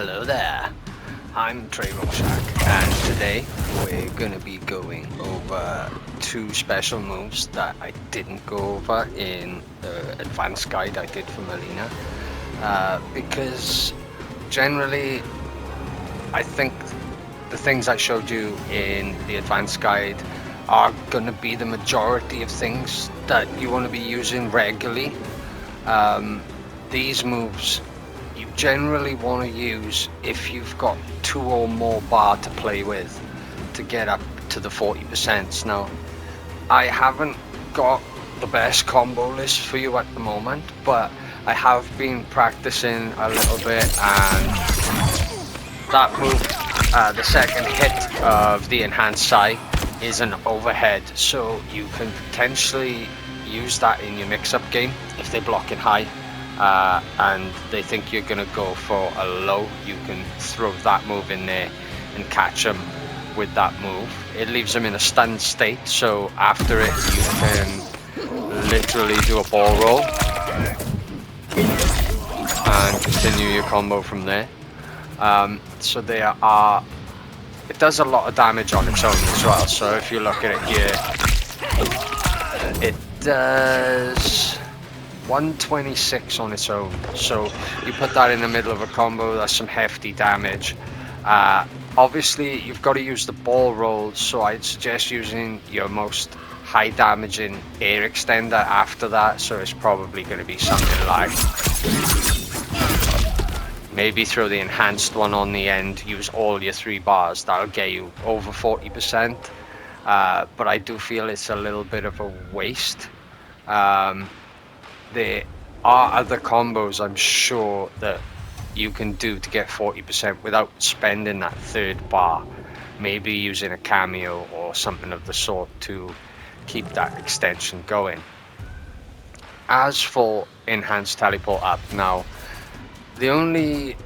Hello there, I'm Trey Roshak, and today we're gonna be going over two special moves that I didn't go over in the advanced guide I did for Mileena, because generally I think the things I showed you in the advanced guide are gonna be the majority of things that you want to be using regularly. These moves you generally want to use if you've got two or more bar to play with to get up to the 40%. Now, I haven't got the best combo list for you at the moment, but I have been practicing a little bit, and that move, the second hit of the enhanced sai, is an overhead, so you can potentially use that in your mix-up game if they're blocking high. And they think you're going to go for a low, you can throw that move in there and catch them with that move. It leaves them in a stunned state, so after it you can literally do a ball roll and continue your combo from there. So there are, it does a lot of damage on its own as well, so if you look at it here, it does 126 on its own, so you put that in the middle of a combo, that's some hefty damage. Obviously you've got to use the ball roll, so I'd suggest using your most high damaging air extender after that, so it's probably going to be something like, maybe throw the enhanced one on the end, use all your 3 bars, that'll get you over 40%, but I do feel it's a little bit of a waste. There are other combos I'm sure that you can do to get 40% without spending that 3rd bar. Maybe using a cameo or something of the sort to keep that extension going. As for enhanced teleport up, now the only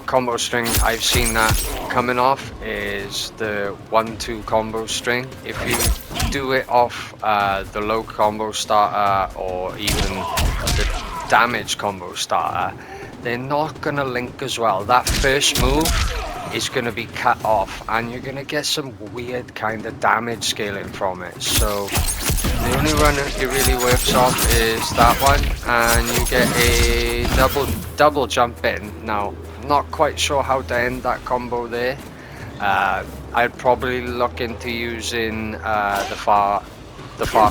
combo string I've seen that coming off is the 1-2 combo string. If you do it off the low combo starter or even the damage combo starter, they're not going to link as well. That first move is going to be cut off and you're going to get some weird kind of damage scaling from it. So the only run it really works off is that one, and you get a double jump in. Now, I'm not quite sure how to end that combo there. I'd probably look into using the far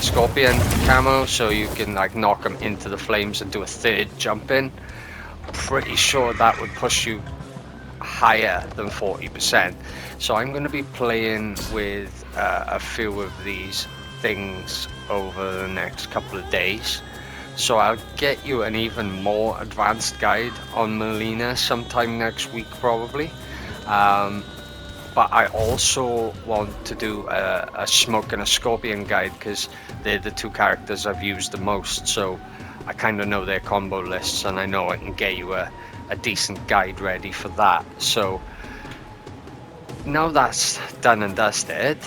scorpion camo, so you can like knock them into the flames and do a 3rd jump in. Pretty sure that would push you higher than 40%. So I'm going to be playing with a few of these things over the next couple of days, so I'll get you an even more advanced guide on Mileena sometime next week probably. But I also want to do a smoke and a scorpion guide, because they're the 2 characters I've used the most, so I kind of know their combo lists and I know I can get you a decent guide ready for that. So now that's done and dusted,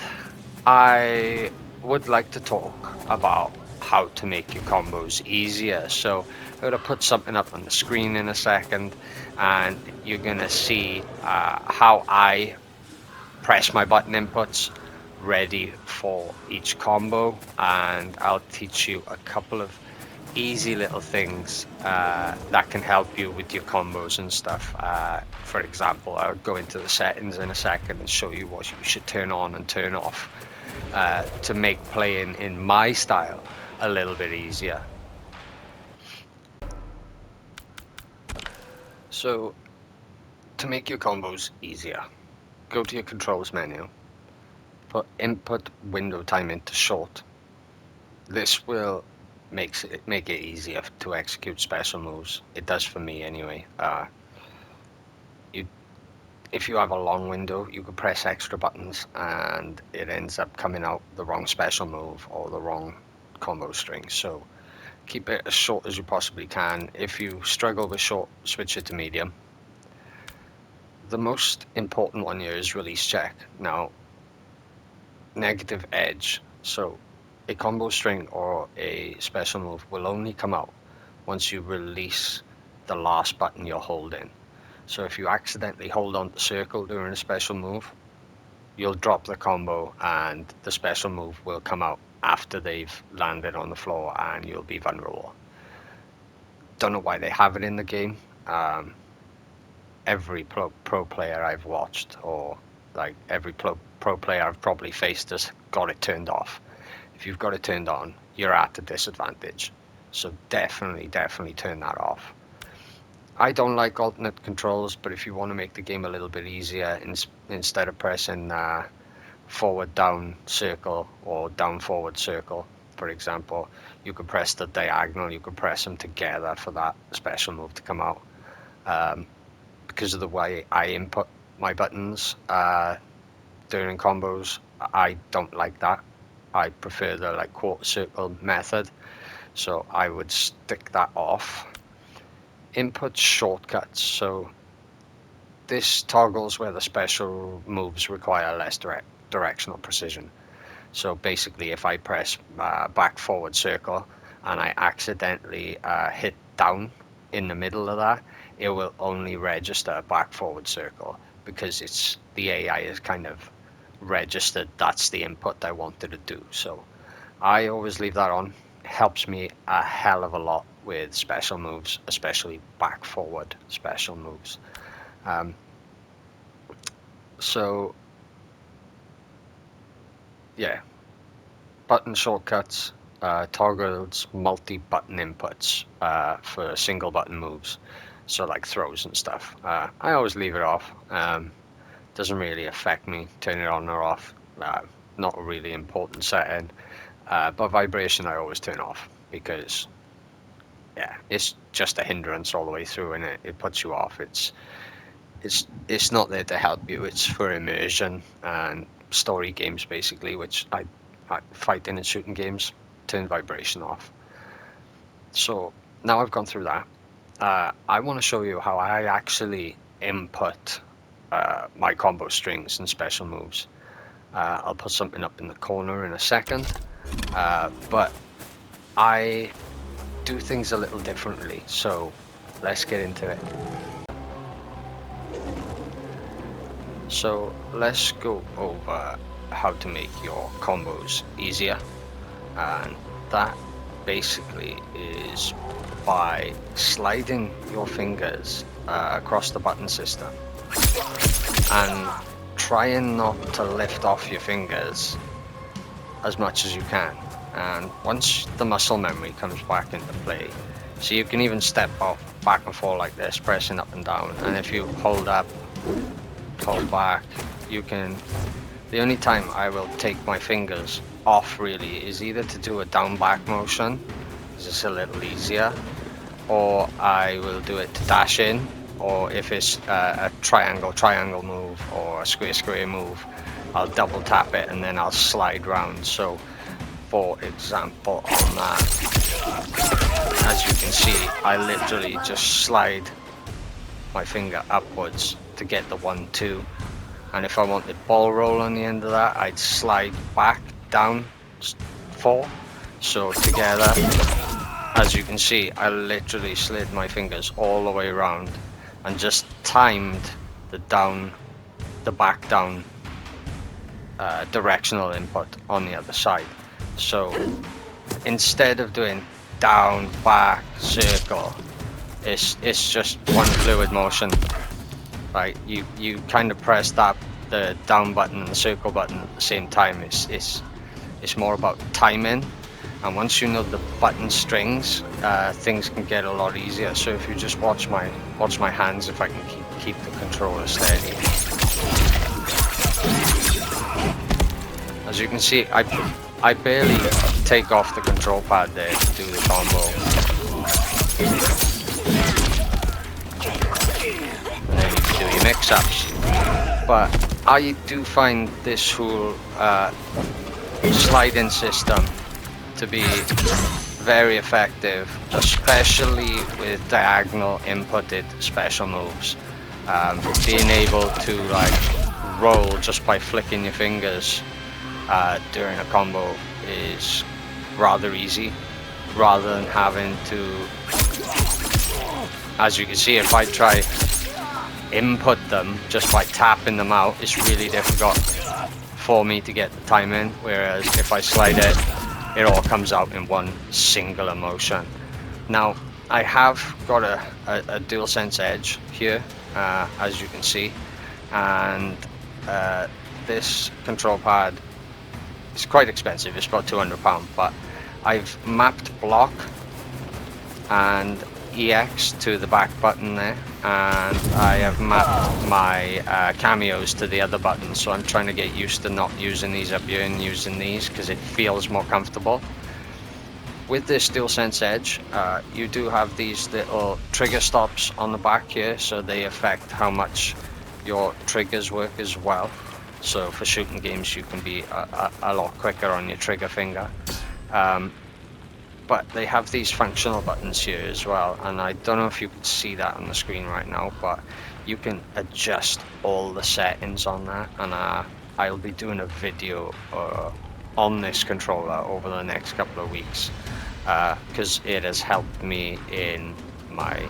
I would like to talk about how to make your combos easier. So I'm going to put something up on the screen in a second, and you're going to see how I press my button inputs ready for each combo, and I'll teach you a couple of easy little things that can help you with your combos and stuff. For example, I'll go into the settings in a second and show you what you should turn on and turn off to make playing in my style a little bit easier. So to make your combos easier, go to your controls menu, put input window time into short. This will make it easier to execute special moves. It does for me anyway. If you have a long window, you can press extra buttons and it ends up coming out the wrong special move or the wrong combo string. So keep it as short as you possibly can. If you struggle with short, switch it to medium. The most important one here is release check. Now, negative edge. So a combo string or a special move will only come out once you release the last button you're holding. So if you accidentally hold on to circle during a special move, you'll drop the combo and the special move will come out after they've landed on the floor and you'll be vulnerable. Don't know why they have it in the game. Every pro player I've watched, or like every pro player I've probably faced, has got it turned off. If you've got it turned on, you're at a disadvantage. So definitely turn that off. I don't like alternate controls, but if you want to make the game a little bit easier, instead of pressing forward down circle or down forward circle, for example, you could press the diagonal, you could press them together for that special move to come out. Because of the way I input my buttons during combos, I don't like that. I prefer the like quarter circle method, so I would stick that off. Input shortcuts, so this toggles where the special moves require less directional precision. So basically, if I press back forward circle and I accidentally hit down in the middle of that, it will only register back forward circle because it's the AI is kind of registered that's the input I wanted to do. So I always leave that on. It helps me a hell of a lot with special moves, especially back forward special moves. So yeah, button shortcuts, toggles multi-button inputs for single button moves, so like throws and stuff. I always leave it off. Doesn't really affect me, turn it on or off. Not a really important setting. But vibration I always turn off because yeah, it's just a hindrance all the way through, and it puts you off. It's not there to help you. It's for immersion and story games basically, which I fighting and shooting games, turn vibration off. So now I've gone through that. I want to show you how I actually input my combo strings and special moves. I'll put something up in the corner in a second, but I do things a little differently, so let's get into it. So let's go over how to make your combos easier, and that basically is by sliding your fingers across the button system and trying not to lift off your fingers as much as you can. And once the muscle memory comes back into play, so you can even step off back and forth like this, pressing up and down, and if you hold up, hold back, you can. The only time I will take my fingers off really is either to do a down back motion, because it's a little easier, or I will do it to dash in, or if it's a triangle move or a square move, I'll double tap it and then I'll slide round. So for example on that, as you can see, I literally just slide my finger upwards to get the 1-2, and if I wanted ball roll on the end of that, I'd slide back down 4. So together, as you can see, I literally slid my fingers all the way around and just timed the back down directional input on the other side. So instead of doing down, back, circle, it's just one fluid motion, right? You kind of press the down button and the circle button at the same time. It's more about timing, and once you know the button strings, things can get a lot easier. So if you just watch my hands, if I can keep the controller steady. As you can see, I barely take off the control pad there to do the combo. And then you can do your mix-ups. But I do find this whole sliding system to be very effective, especially with diagonal inputted special moves. Being able to like roll just by flicking your fingers during a combo is rather easy, rather than having to, as you can see, if I try input them just by tapping them out, it's really difficult for me to get the time in, whereas if I slide it, it all comes out in one singular motion. Now, I have got a DualSense Edge here, as you can see, and this control pad is quite expensive. It's about £200, but I've mapped block and EX to the back button there, and I have mapped my cameos to the other buttons, so I'm trying to get used to not using these up here and using these because it feels more comfortable. With this DualSense Edge, you do have these little trigger stops on the back here, so they affect how much your triggers work as well. So for shooting games, you can be a lot quicker on your trigger finger. But they have these functional buttons here as well, and I don't know if you can see that on the screen right now, but you can adjust all the settings on that, and I'll be doing a video on this controller over the next couple of weeks, because it has helped me in my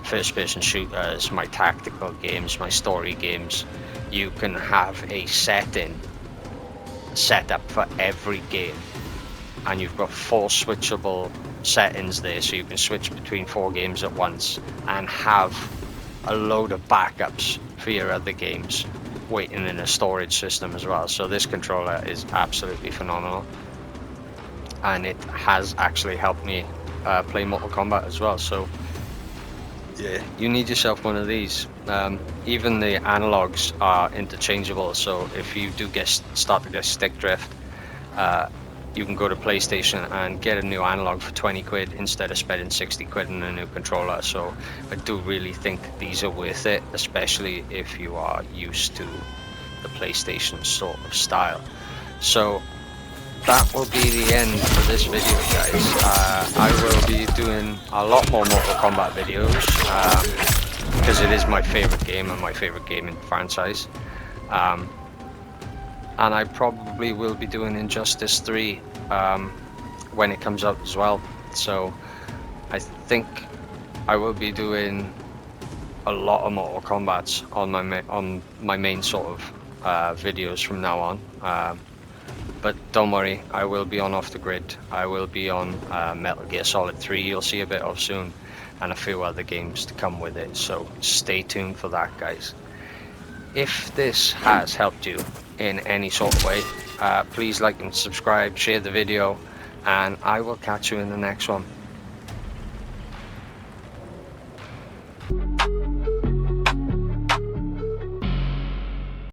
first-person shooters, my tactical games, my story games. You can have a setting set up for every game, and you've got 4 switchable settings there, so you can switch between 4 games at once and have a load of backups for your other games waiting in a storage system as well. So this controller is absolutely phenomenal, and it has actually helped me play Mortal Kombat as well. So yeah, you need yourself one of these. Even the analogs are interchangeable, so if you do start to get stick drift, you can go to PlayStation and get a new analog for 20 quid instead of spending 60 quid on a new controller. So I do really think these are worth it, especially if you are used to the PlayStation sort of style. So that will be the end for this video, guys. I will be doing a lot more Mortal Kombat videos, because it is my favorite game and my favorite gaming franchise. And I probably will be doing Injustice 3 when it comes out as well. So I think I will be doing a lot of Mortal Kombats on my main sort of videos from now on. But don't worry, I will be on Off the Grid. I will be on Metal Gear Solid 3, you'll see a bit of soon, and a few other games to come with it. So stay tuned for that, guys. If this has helped you in any sort of way, please like and subscribe, share the video, and I will catch you in the next one.